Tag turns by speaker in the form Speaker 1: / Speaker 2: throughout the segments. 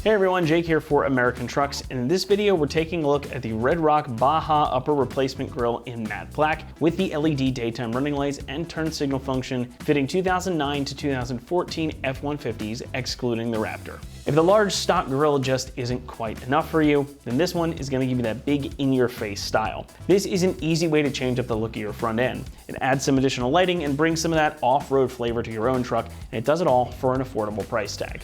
Speaker 1: Hey everyone, Jake here for American Trucks, and in this video we're taking a look at the Red Rock Baja upper replacement grille in matte black with the LED daytime running lights and turn signal function, fitting 2009 to 2014 F-150s excluding the Raptor. If the large stock grille just isn't quite enough for you, then this one is going to give you that big in-your-face style. This is an easy way to change up the look of your front end. It adds some additional lighting and brings some of that off-road flavor to your own truck, and it does it all for an affordable price tag.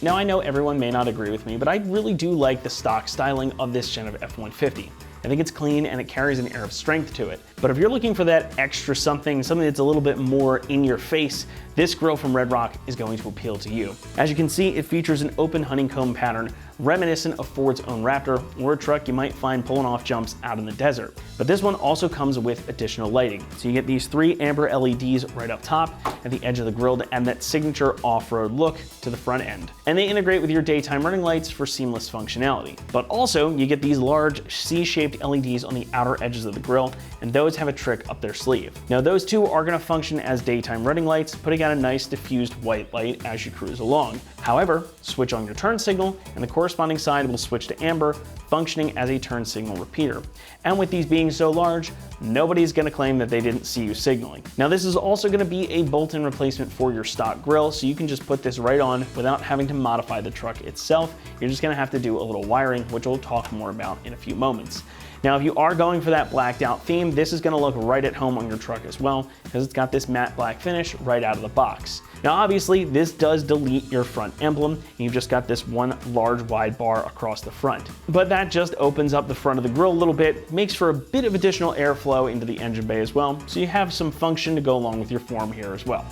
Speaker 1: Now I know everyone may not agree with me, but I really do like the stock styling of this gen of F-150. I think it's clean and it carries an air of strength to it. But if you're looking for that extra something that's a little bit more in your face, this grille from Red Rock is going to appeal to you. As you can see, it features an open honeycomb pattern reminiscent of Ford's own Raptor, or a truck you might find pulling off jumps out in the desert. But this one also comes with additional lighting. So you get these 3 amber LEDs right up top at the edge of the grille to add that signature off-road look to the front end. And they integrate with your daytime running lights for seamless functionality. But also, you get these large C-shaped LEDs on the outer edges of the grille, and those have a trick up their sleeve. Now those two are going to function as daytime running lights, putting out a nice diffused white light as you cruise along. However, switch on your turn signal and the corresponding side will switch to amber, functioning as a turn signal repeater. And with these being so large, nobody's going to claim that they didn't see you signaling. Now this is also going to be a bolt-in replacement for your stock grille, so you can just put this right on without having to modify the truck itself. You're just going to have to do a little wiring, which we'll talk more about in a few moments. Now, if you are going for that blacked out theme, this is going to look right at home on your truck as well, because it's got this matte black finish right out of the box. Now, obviously, this does delete your front emblem, and you've just got this one large wide bar across the front. But that just opens up the front of the grille a little bit, makes for a bit of additional airflow into the engine bay as well, so you have some function to go along with your form here as well.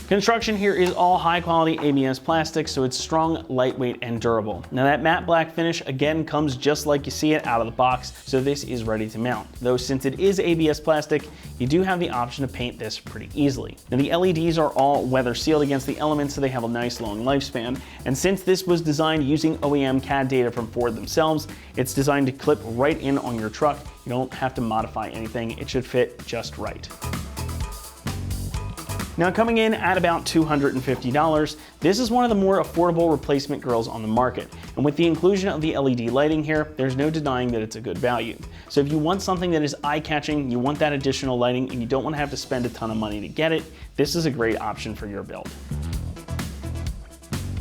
Speaker 1: Construction here is all high quality ABS plastic, so it's strong, lightweight, and durable. Now that matte black finish again comes just like you see it out of the box, so this is ready to mount. Though since it is ABS plastic, you do have the option to paint this pretty easily. Now the LEDs are all weather sealed against the elements, so they have a nice long lifespan. And since this was designed using OEM CAD data from Ford themselves, it's designed to clip right in on your truck. You don't have to modify anything. It should fit just right. Now coming in at about $250, this is one of the more affordable replacement grilles on the market. And with the inclusion of the LED lighting here, there's no denying that it's a good value. So if you want something that is eye-catching, you want that additional lighting, and you don't want to have to spend a ton of money to get it, this is a great option for your build.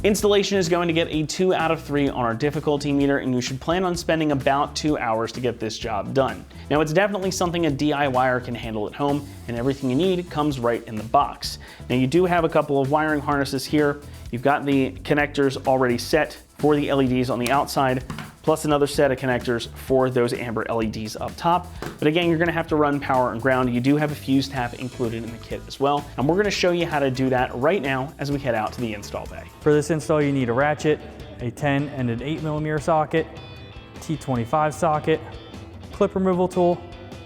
Speaker 1: Installation is going to get a 2 out of 3 on our difficulty meter, and you should plan on spending about 2 hours to get this job done. Now it's definitely something a DIYer can handle at home, and everything you need comes right in the box. Now you do have a couple of wiring harnesses here. You've got the connectors already set for the LEDs on the outside, plus another set of connectors for those amber LEDs up top. But again, you're gonna have to run power and ground. You do have a fuse tap included in the kit as well. And we're gonna show you how to do that right now as we head out to the install bay.
Speaker 2: For this install, you need a ratchet, a 10 and an 8mm socket, T25 socket, clip removal tool,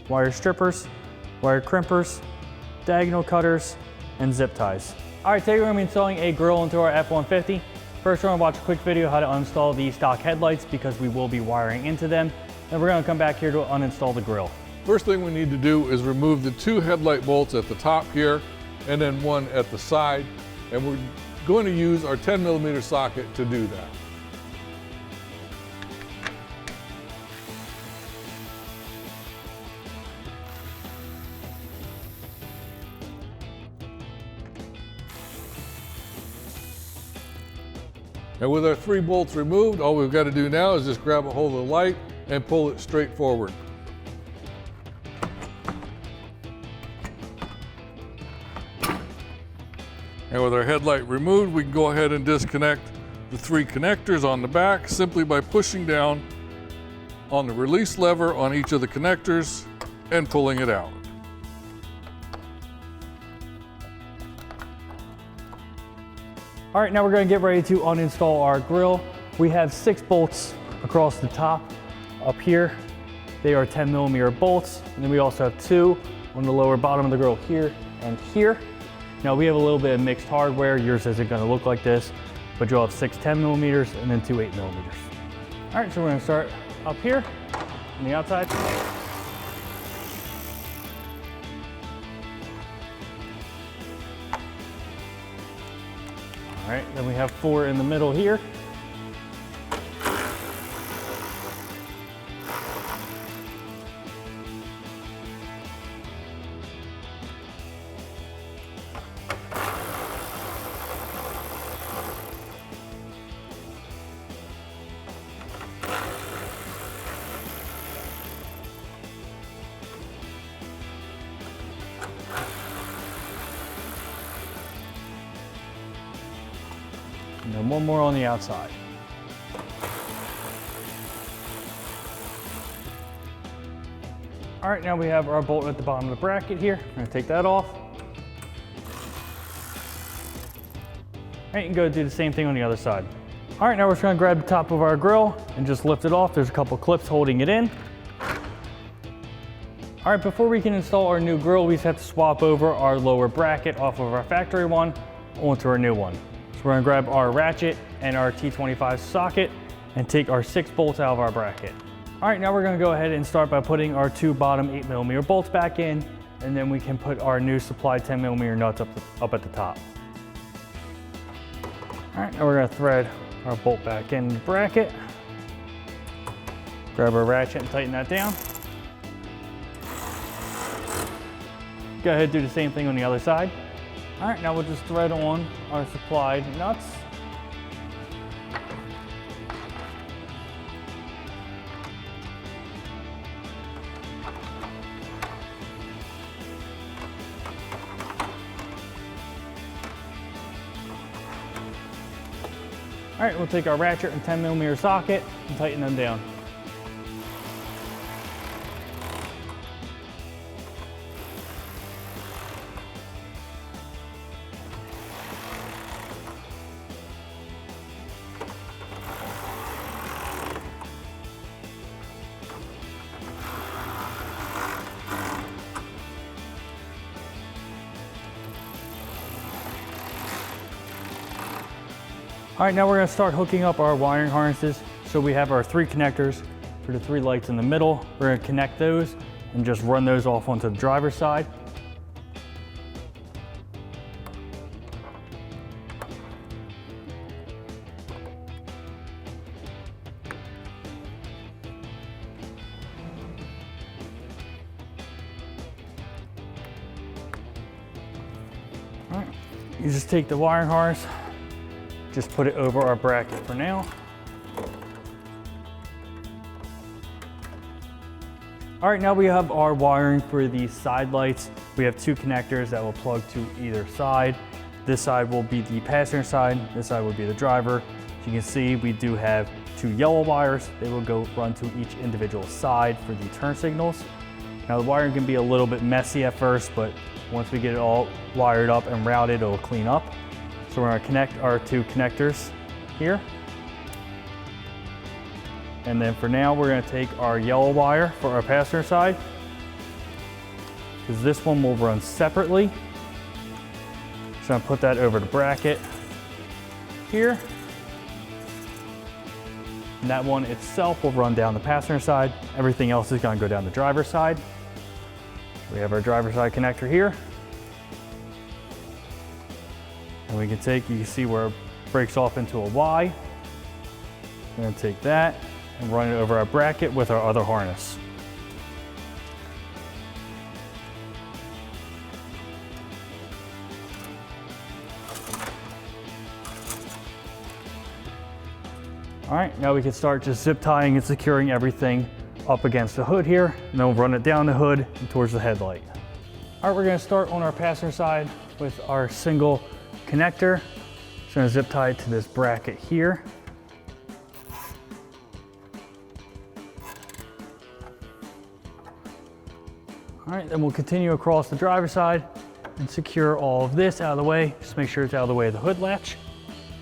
Speaker 2: wire strippers, wire crimpers, diagonal cutters, and zip ties. All right, today we're gonna be installing a grille into our F-150. First, we're gonna watch a quick video how to uninstall the stock headlights because we will be wiring into them. Then we're gonna come back here to uninstall the grille.
Speaker 3: First thing we need to do is remove the 2 headlight bolts at the top here and then one at the side. And we're going to use our 10mm socket to do that. And with our 3 bolts removed, all we've got to do now is just grab a hold of the light and pull it straight forward. And with our headlight removed, we can go ahead and disconnect the 3 connectors on the back simply by pushing down on the release lever on each of the connectors and pulling it out.
Speaker 2: All right, now we're gonna get ready to uninstall our grille. We have 6 bolts across the top. Up here, they are 10mm bolts. And then we also have 2 on the lower bottom of the grille here and here. Now we have a little bit of mixed hardware. Yours isn't gonna look like this, but you'll have 6 10mm and then 2 8mm. All right, so we're gonna start up here on the outside. All right, then we have 4 in the middle here. And then 1 more on the outside. All right, now we have our bolt at the bottom of the bracket here. I'm gonna take that off. All right, and go do the same thing on the other side. All right, now we're just gonna grab the top of our grill and just lift it off. There's a couple clips holding it in. All right, before we can install our new grill, we just have to swap over our lower bracket off of our factory one onto our new one. So we're gonna grab our ratchet and our T25 socket and take our 6 bolts out of our bracket. All right, now we're gonna go ahead and start by putting our 2 bottom 8mm bolts back in, and then we can put our new supply 10mm nuts up at the top. All right, now we're gonna thread our bolt back in the bracket. Grab our ratchet and tighten that down. Go ahead and do the same thing on the other side. All right, now we'll just thread on our supplied nuts. All right, we'll take our ratchet and 10mm socket and tighten them down. All right, now we're gonna start hooking up our wiring harnesses. So we have our 3 connectors for the 3 lights in the middle. We're gonna connect those and just run those off onto the driver's side. All right, you just take the wiring harness, just put it over our bracket for now. All right, now we have our wiring for the side lights. We have 2 connectors that will plug to either side. This side will be the passenger side, this side will be the driver. As you can see, we do have 2 yellow wires. They will go run to each individual side for the turn signals. Now the wiring can be a little bit messy at first, but once we get it all wired up and routed, it'll clean up. So we're gonna connect our 2 connectors here. And then for now, we're gonna take our yellow wire for our passenger side, because this one will run separately. So I'm gonna put that over the bracket here. And that one itself will run down the passenger side. Everything else is gonna go down the driver's side. We have our driver's side connector here. And we can take, you can see where it breaks off into a Y. We're gonna take that and run it over our bracket with our other harness. All right, now we can start just zip tying and securing everything up against the hood here, and then we'll run it down the hood and towards the headlight. All right, we're gonna start on our passenger side with our single connector. Just gonna zip tie it to this bracket here. All right, then we'll continue across the driver's side and secure all of this out of the way. Just make sure it's out of the way of the hood latch.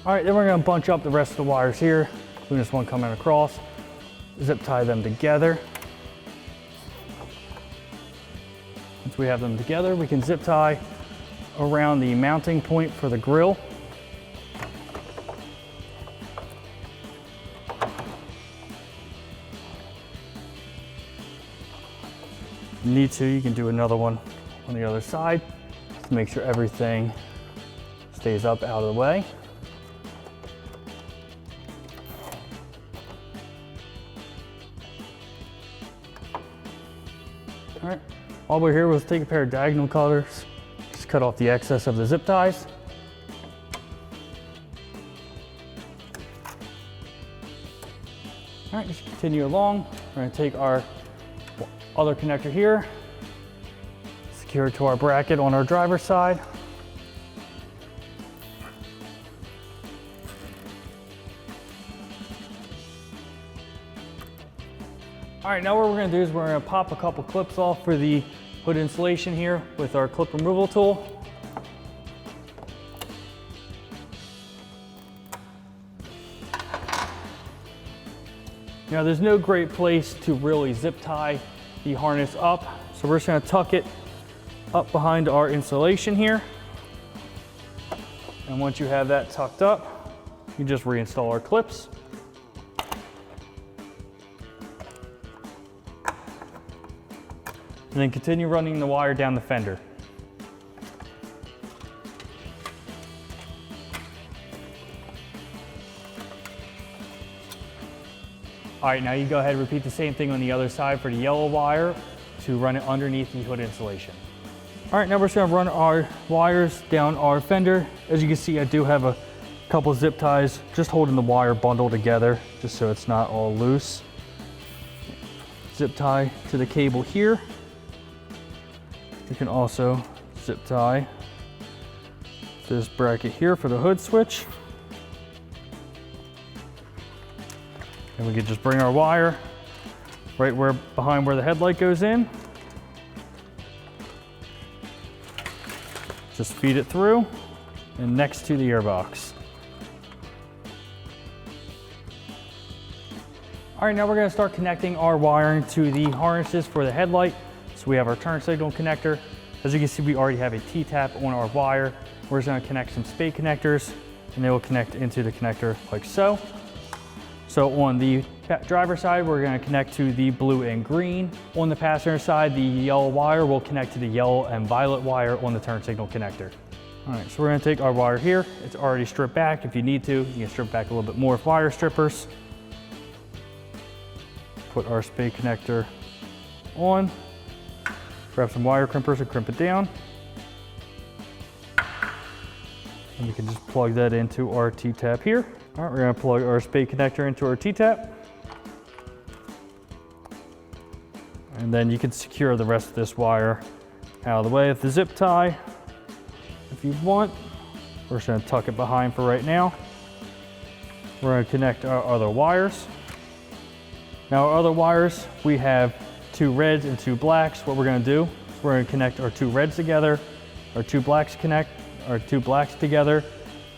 Speaker 2: All right, then we're gonna bunch up the rest of the wires here. Doing this one coming across, zip tie them together. Once we have them together, we can zip tie around the mounting point for the grill. If you need to, you can do another one on the other side to make sure everything stays up out of the way. All right, while we're here, we'll take a pair of diagonal cutters, just cut off the excess of the zip ties. All right, just continue along. We're gonna take our other connector here, secure it to our bracket on our driver's side. All right, now what we're gonna do is we're gonna pop a couple clips off for the hood insulation here with our clip removal tool. Now there's no great place to really zip tie the harness up, so we're just gonna tuck it up behind our insulation here. And once you have that tucked up, you just reinstall our clips. And then continue running the wire down the fender. All right, now you go ahead and repeat the same thing on the other side for the yellow wire to run it underneath the hood insulation. All right, now we're just gonna run our wires down our fender. As you can see, I do have a couple zip ties just holding the wire bundle together, just so it's not all loose. Zip tie to the cable here. You can also zip tie this bracket here for the hood switch. And we can just bring our wire right behind where the headlight goes in. Just feed it through and next to the airbox. All right, now we're gonna start connecting our wiring to the harnesses for the headlight. So we have our turn signal connector. As you can see, we already have a T-tap on our wire. We're just gonna connect some spade connectors and they will connect into the connector like so. So on the driver's side, we're gonna connect to the blue and green. On the passenger side, the yellow wire will connect to the yellow and violet wire on the turn signal connector. All right, so we're gonna take our wire here. It's already stripped back. If you need to, you can strip back a little bit more with wire strippers. Put our spade connector on. Grab some wire crimpers and crimp it down. And we can just plug that into our T-tap here. All right, we're gonna plug our spade connector into our T-tap. And then you can secure the rest of this wire out of the way with the zip tie if you want. We're just gonna tuck it behind for right now. We're gonna connect our other wires. Now our other wires, we have 2 reds and 2 blacks. What we're gonna do is we're gonna connect our 2 reds together, our 2 blacks together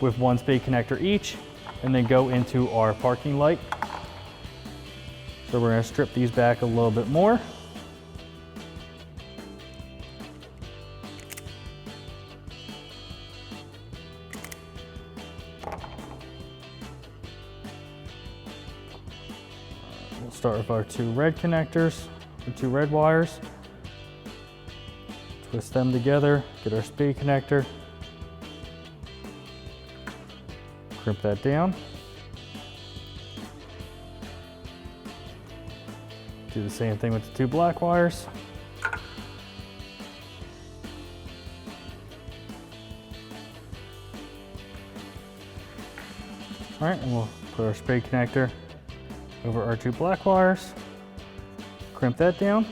Speaker 2: with 1 spade connector each, and then go into our parking light. So we're gonna strip these back a little bit more. We'll start with our 2 red connectors, the 2 red wires. Twist them together, get our spade connector. Crimp that down. Do the same thing with the 2 black wires. All right, and we'll put our spade connector over our 2 black wires. Crimp that down.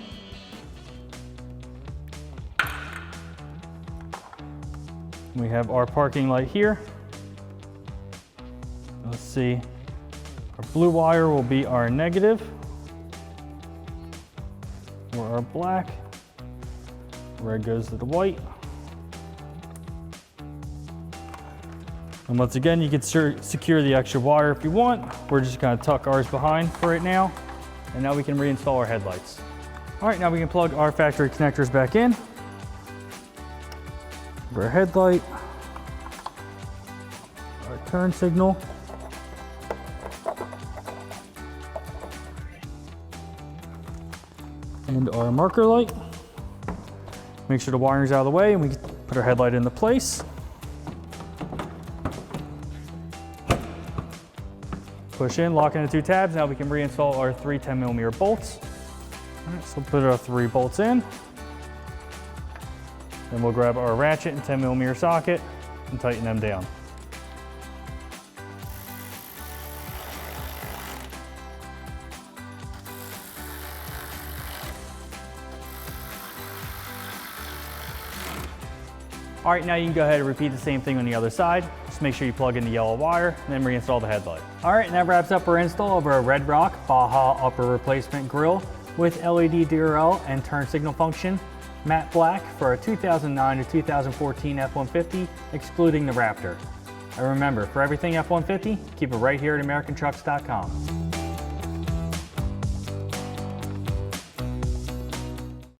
Speaker 2: We have our parking light here. Let's see, our blue wire will be our negative, or our black. Red goes to the white. And once again, you can secure the extra wire if you want. We're just gonna tuck ours behind for right now. And now we can reinstall our headlights. All right, now we can plug our factory connectors back in. Our headlight, our turn signal, and our marker light. Make sure the wiring's out of the way and we can put our headlight into place. Push in, lock into 2 tabs. Now we can reinstall our 3 10mm bolts. All right, so put our 3 bolts in. Then we'll grab our ratchet and 10mm socket and tighten them down. All right, now you can go ahead and repeat the same thing on the other side. Just make sure you plug in the yellow wire and then reinstall the headlight. All right, and that wraps up our install of our Red Rock Baja upper replacement grille with LED DRL and turn signal function, matte black for a 2009 to 2014 F-150, excluding the Raptor. And remember, for everything F-150, keep it right here at AmericanTrucks.com.